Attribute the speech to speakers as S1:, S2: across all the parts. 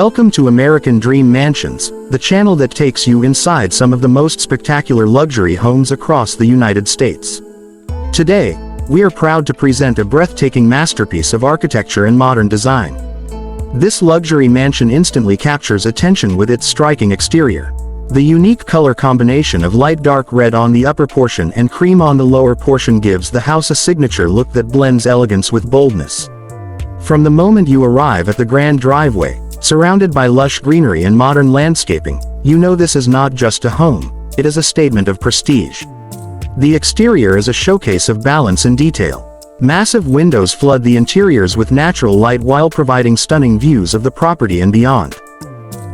S1: Welcome to American Dream Mansions, the channel that takes you inside some of the most spectacular luxury homes across the United States. Today, we are proud to present a breathtaking masterpiece of architecture and modern design. This luxury mansion instantly captures attention with its striking exterior. The unique color combination of light dark red on the upper portion and cream on the lower portion gives the house a signature look that blends elegance with boldness. From the moment you arrive at the grand driveway, surrounded by lush greenery and modern landscaping, you know this is not just a home, it is a statement of prestige. The exterior is a showcase of balance and detail. Massive windows flood the interiors with natural light while providing stunning views of the property and beyond.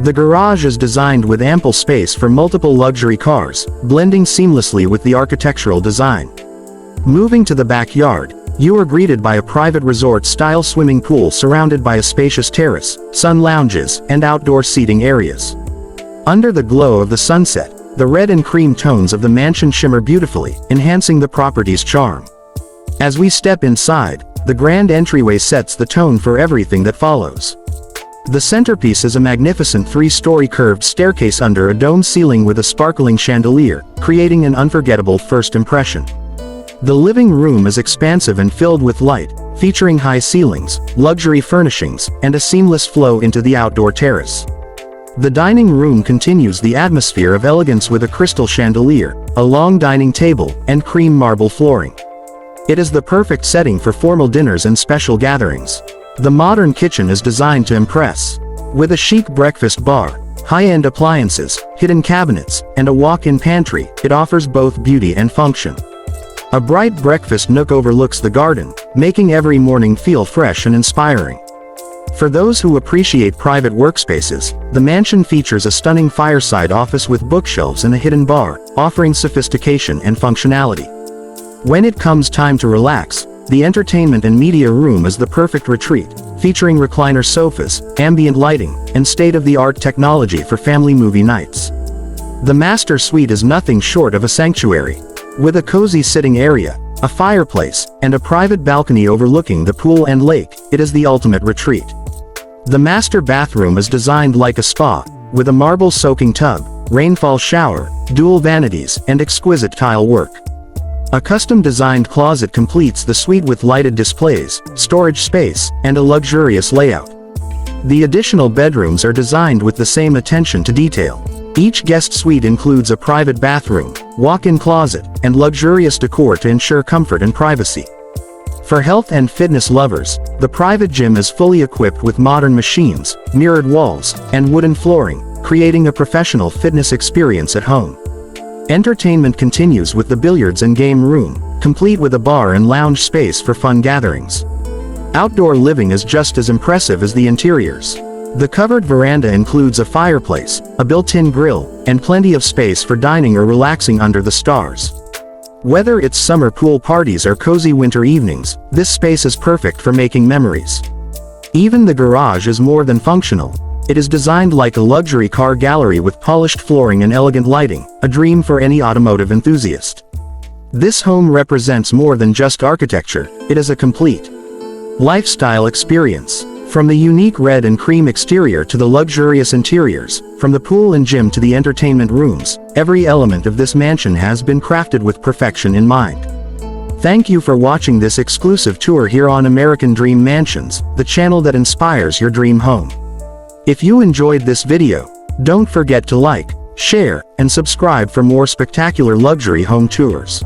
S1: The garage is designed with ample space for multiple luxury cars, blending seamlessly with the architectural design. Moving to the backyard, you are greeted by a private resort-style swimming pool surrounded by a spacious terrace, sun lounges, and outdoor seating areas. Under the glow of the sunset, the red and cream tones of the mansion shimmer beautifully, enhancing the property's charm. As we step inside, the grand entryway sets the tone for everything that follows. The centerpiece is a magnificent three-story curved staircase under a dome ceiling with a sparkling chandelier, creating an unforgettable first impression. The living room is expansive and filled with light, featuring high ceilings, luxury furnishings, and a seamless flow into the outdoor terrace. The dining room continues the atmosphere of elegance with a crystal chandelier, a long dining table, and cream marble flooring. It is the perfect setting for formal dinners and special gatherings. The modern kitchen is designed to impress. With a chic breakfast bar, high-end appliances, hidden cabinets, and a walk-in pantry, it offers both beauty and function. A bright breakfast nook overlooks the garden, making every morning feel fresh and inspiring. For those who appreciate private workspaces, the mansion features a stunning fireside office with bookshelves and a hidden bar, offering sophistication and functionality. When it comes time to relax, the entertainment and media room is the perfect retreat, featuring recliner sofas, ambient lighting, and state-of-the-art technology for family movie nights. The master suite is nothing short of a sanctuary. With a cozy sitting area, a fireplace, and a private balcony overlooking the pool and lake, it is the ultimate retreat. The master bathroom is designed like a spa, with a marble soaking tub, rainfall shower, dual vanities, and exquisite tile work. A custom-designed closet completes the suite with lighted displays, storage space, and a luxurious layout. The additional bedrooms are designed with the same attention to detail. Each guest suite includes a private bathroom, walk-in closet, and luxurious decor to ensure comfort and privacy. For health and fitness lovers, the private gym is fully equipped with modern machines, mirrored walls, and wooden flooring, creating a professional fitness experience at home. Entertainment continues with the billiards and game room, complete with a bar and lounge space for fun gatherings. Outdoor living is just as impressive as the interiors. The covered veranda includes a fireplace, a built-in grill, and plenty of space for dining or relaxing under the stars. Whether it's summer pool parties or cozy winter evenings, this space is perfect for making memories. Even the garage is more than functional. It is designed like a luxury car gallery with polished flooring and elegant lighting, a dream for any automotive enthusiast. This home represents more than just architecture, it is a complete lifestyle experience. From the unique red and cream exterior to the luxurious interiors, from the pool and gym to the entertainment rooms, every element of this mansion has been crafted with perfection in mind. Thank you for watching this exclusive tour here on American Dream Mansions, the channel that inspires your dream home. If you enjoyed this video, don't forget to like, share, and subscribe for more spectacular luxury home tours.